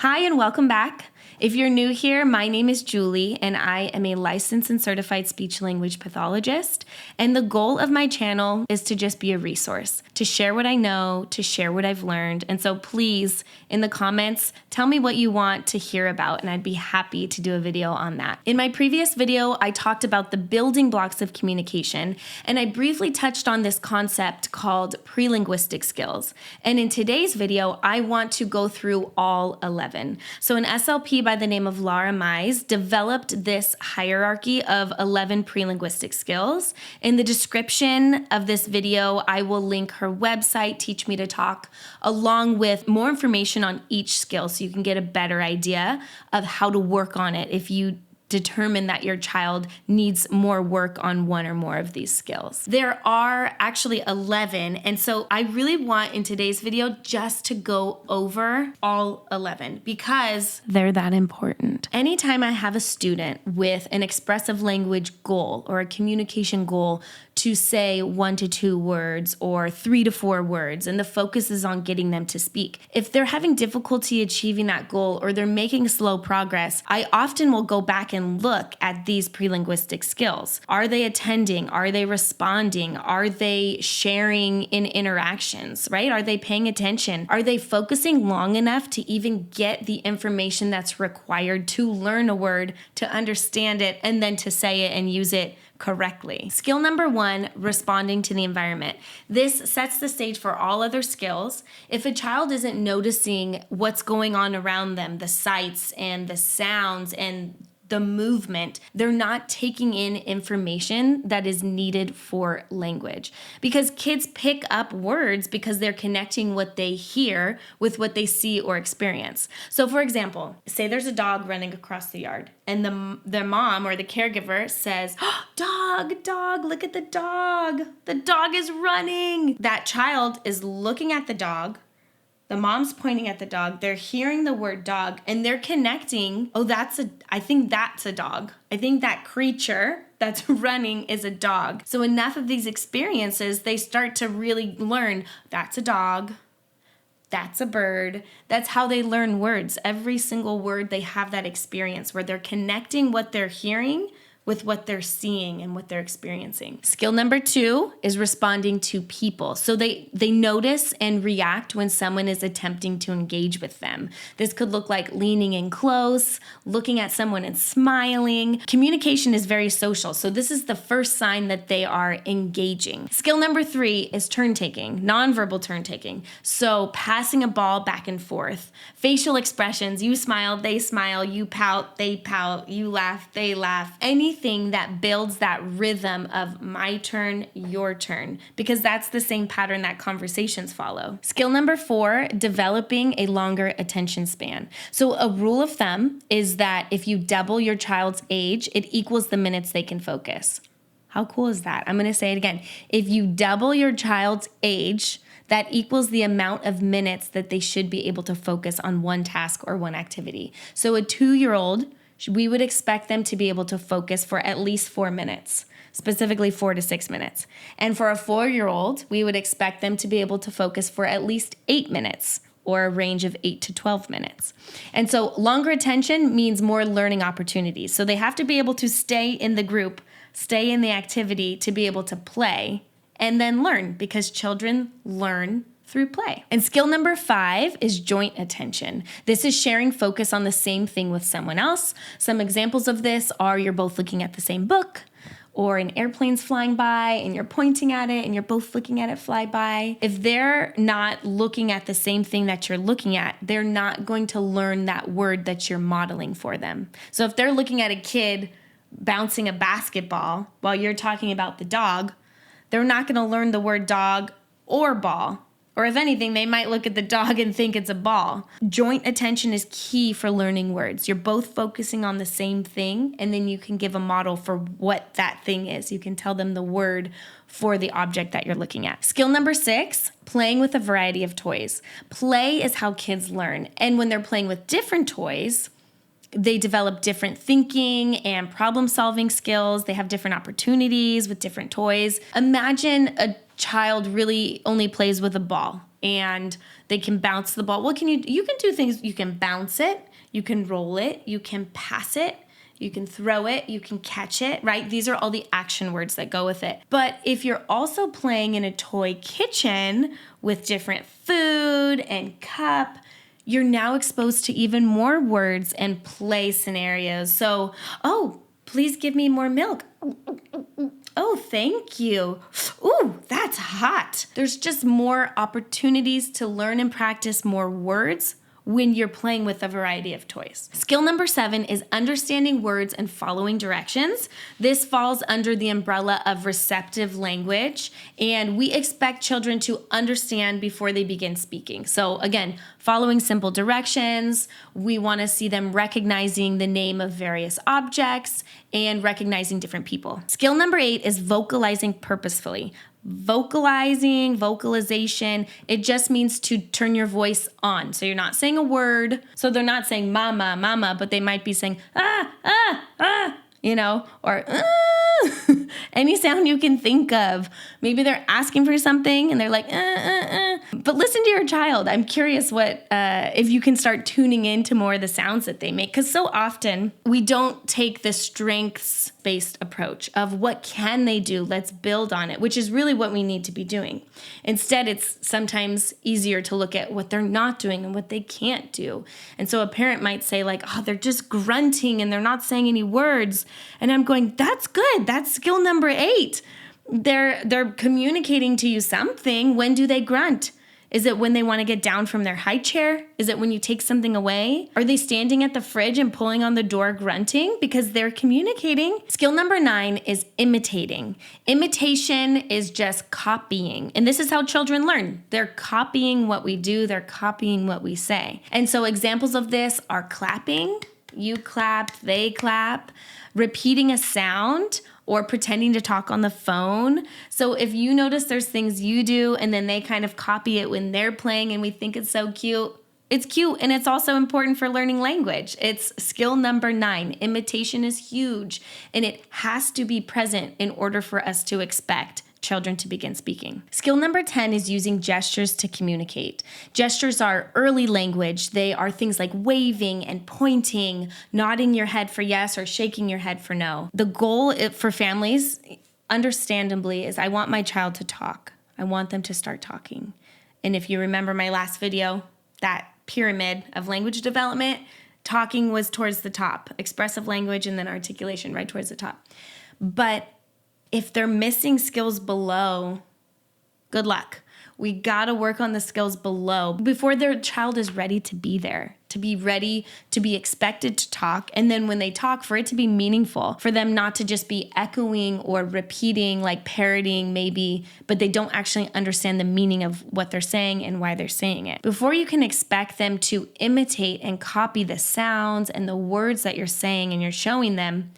Hi and welcome back. If you're new here, my name is Julie and I am a licensed and certified speech-language pathologist. And the goal of my channel is to just be a resource, to share what I know, to share what I've learned. And so please, in the comments, tell me what you want to hear about and I'd be happy to do a video on that. In my previous video, I talked about the building blocks of communication and I briefly touched on this concept called pre-linguistic skills. And in today's video, I want to go through all 11. So an SLP by the name of Laura Mize developed this hierarchy of 11 pre-linguistic skills. In the description of this video, I will link her website, Teach Me to Talk, along with more information on each skill so you can get a better idea of how to work on it if you determine that your child needs more work on one or more of these skills. There are actually 11, and so I really want in today's video just to go over all 11 because they're that important. Anytime I have a student with an expressive language goal or a communication goal to say 1 to 2 words or 3 to 4 words, and the focus is on getting them to speak. If they're having difficulty achieving that goal or they're making slow progress, I often will go back and look at these pre-linguistic skills. Are they attending? Are they responding? Are they sharing in interactions, right? Are they paying attention? Are they focusing long enough to even get the information that's required to learn a word, to understand it, and then to say it and use it correctly? Skill number 1, responding to the environment. This sets the stage for all other skills. If a child isn't noticing what's going on around them, the sights and the sounds and the movement, they're not taking in information that is needed for language. Because kids pick up words because they're connecting what they hear with what they see or experience. So for example, say there's a dog running across the yard and the mom or the caregiver says, oh, dog, look at the dog. The dog is running. That child is looking at the dog. The mom's pointing at the dog, they're hearing the word dog, and they're connecting, I think that's a dog. I think that creature that's running is a dog. So enough of these experiences, they start to really learn, that's a dog, that's a bird. That's how they learn words. Every single word, they have that experience where they're connecting what they're hearing with what they're seeing and what they're experiencing. Skill number 2 is responding to people. So they notice and react when someone is attempting to engage with them. This could look like leaning in close, looking at someone and smiling. Communication is very social, so this is the first sign that they are engaging. Skill number 3 is turn taking, nonverbal turn taking. So passing a ball back and forth. Facial expressions, you smile, they smile, you pout, they pout, you laugh, they laugh. Anything that builds that rhythm of my turn, your turn, because that's the same pattern that conversations follow. Skill number 4, developing a longer attention span. So a rule of thumb is that if you double your child's age, it equals the minutes they can focus. How cool is that? I'm going to say it again. If you double your child's age, that equals the amount of minutes that they should be able to focus on one task or one activity. So a 2-year-old, we would expect them to be able to focus for at least 4 minutes, specifically 4 to 6 minutes. And for a 4-year-old, we would expect them to be able to focus for at least 8 minutes, or a range of 8 to 12 minutes. And so longer attention means more learning opportunities. So they have to be able to stay in the group, stay in the activity to be able to play and then learn, because children learn through play. And skill number 5 is joint attention. This is sharing focus on the same thing with someone else. Some examples of this are you're both looking at the same book, or an airplane's flying by and you're pointing at it and you're both looking at it fly by. If they're not looking at the same thing that you're looking at, they're not going to learn that word that you're modeling for them. So if they're looking at a kid bouncing a basketball while you're talking about the dog, they're not going to learn the word dog or ball. Or if anything, they might look at the dog and think it's a ball. Joint attention is key for learning words. You're both focusing on the same thing, and then you can give a model for what that thing is. You can tell them the word for the object that you're looking at. Skill number 6, playing with a variety of toys. Play is how kids learn. And when they're playing with different toys, they develop different thinking and problem-solving skills. They have different opportunities with different toys. Imagine a child really only plays with a ball and they can bounce the ball. What can you can do things. You can bounce it, you can roll it, you can pass it, you can throw it, you can catch it, right? These are all the action words that go with it. But if you're also playing in a toy kitchen with different food and cup, you're now exposed to even more words and play scenarios. So, oh, please give me more milk. Oh, thank you. Ooh, that's hot. There's just more opportunities to learn and practice more words when you're playing with a variety of toys. Skill number 7 is understanding words and following directions. This falls under the umbrella of receptive language, and we expect children to understand before they begin speaking. So again, following simple directions, we want to see them recognizing the name of various objects and recognizing different people. Skill number 8 is vocalizing purposefully. Vocalization, it just means to turn your voice on. So you're not saying a word. So they're not saying mama, mama, but they might be saying or any sound you can think of. Maybe they're asking for something and they're like, But listen to your child. I'm curious if you can start tuning into more of the sounds that they make. Because so often we don't take the strengths-based approach of what can they do? Let's build on it, which is really what we need to be doing. Instead, it's sometimes easier to look at what they're not doing and what they can't do. And so a parent might say like, oh, they're just grunting and they're not saying any words. And I'm going, that's good. That's skill number 8. They're communicating to you something. When do they grunt? Is it when they want to get down from their high chair? Is it when you take something away? Are they standing at the fridge and pulling on the door grunting? Because they're communicating. Skill number 9 is imitating. Imitation is just copying. And this is how children learn. They're copying what we do. They're copying what we say. And so examples of this are clapping. You clap, they clap. Repeating a sound, or pretending to talk on the phone. So if you notice there's things you do and then they kind of copy it when they're playing and we think it's so cute, it's cute, and it's also important for learning language. It's skill number 9. Imitation is huge, and it has to be present in order for us to expect children to begin speaking. Skill number 10 is using gestures to communicate. Gestures are early language. They are things like waving and pointing, nodding your head for yes or shaking your head for no. The goal for families, understandably, is I want my child to talk. I want them to start talking. And if you remember my last video, that pyramid of language development, talking was towards the top, expressive language and then articulation right towards the top. But if they're missing skills below, good luck. We got to work on the skills below before their child is ready to be there, to be ready, to be expected to talk. And then when they talk, for it to be meaningful, for them not to just be echoing or repeating, like parroting maybe, but they don't actually understand the meaning of what they're saying and why they're saying it. Before you can expect them to imitate and copy the sounds and the words that you're saying and you're showing them,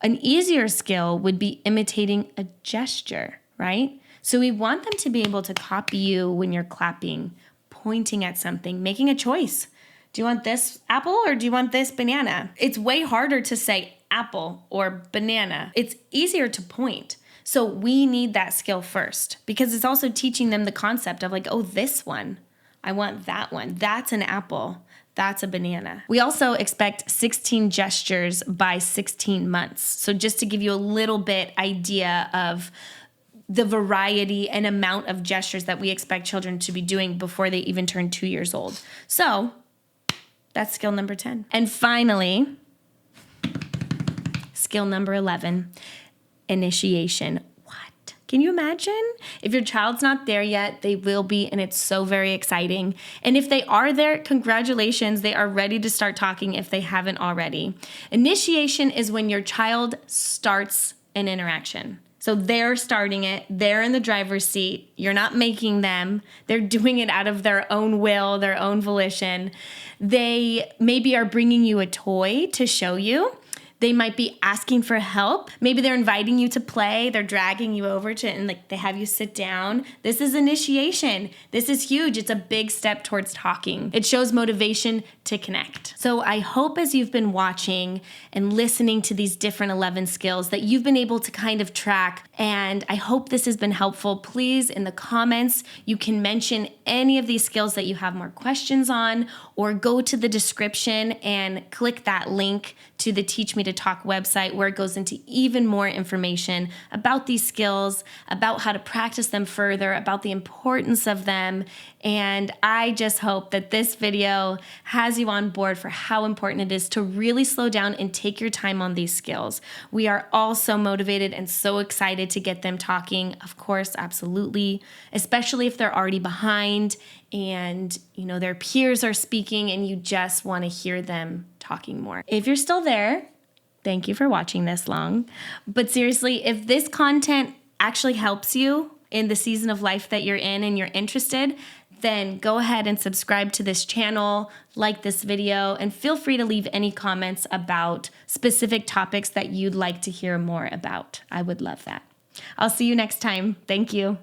an easier skill would be imitating a gesture, right? So we want them to be able to copy you when you're clapping, pointing at something, making a choice. Do you want this apple or do you want this banana? It's way harder to say apple or banana. It's easier to point. So we need that skill first because it's also teaching them the concept of like, oh, this one, I want that one. That's an apple. That's a banana. We also expect 16 gestures by 16 months. So just to give you a little bit idea of the variety and amount of gestures that we expect children to be doing before they even turn 2 years old. So that's skill number 10. And finally, skill number 11, initiation. Can you imagine? If your child's not there yet, they will be, and it's so very exciting. And if they are there, congratulations, they are ready to start talking if they haven't already. Initiation is when your child starts an interaction. So they're starting it, they're in the driver's seat, you're not making them, they're doing it out of their own will, their own volition. They maybe are bringing you a toy to show you. They might be asking for help. Maybe they're inviting you to play. They're dragging you over to, and like they have you sit down. This is initiation. This is huge. It's a big step towards talking. It shows motivation to connect. So I hope as you've been watching and listening to these different 11 skills that you've been able to kind of track. And I hope this has been helpful. Please, in the comments, you can mention any of these skills that you have more questions on, or go to the description and click that link to the Teach Me to Talk website where it goes into even more information about these skills, about how to practice them further, about the importance of them. And I just hope that this video has you on board for how important it is to really slow down and take your time on these skills. We are all so motivated and so excited to get them talking, of course, absolutely, especially if they're already behind and their peers are speaking and you just want to hear them talking more. If you're still there, thank you for watching this long. But seriously, if this content actually helps you in the season of life that you're in and you're interested, then go ahead and subscribe to this channel, like this video, and feel free to leave any comments about specific topics that you'd like to hear more about. I would love that. I'll see you next time. Thank you.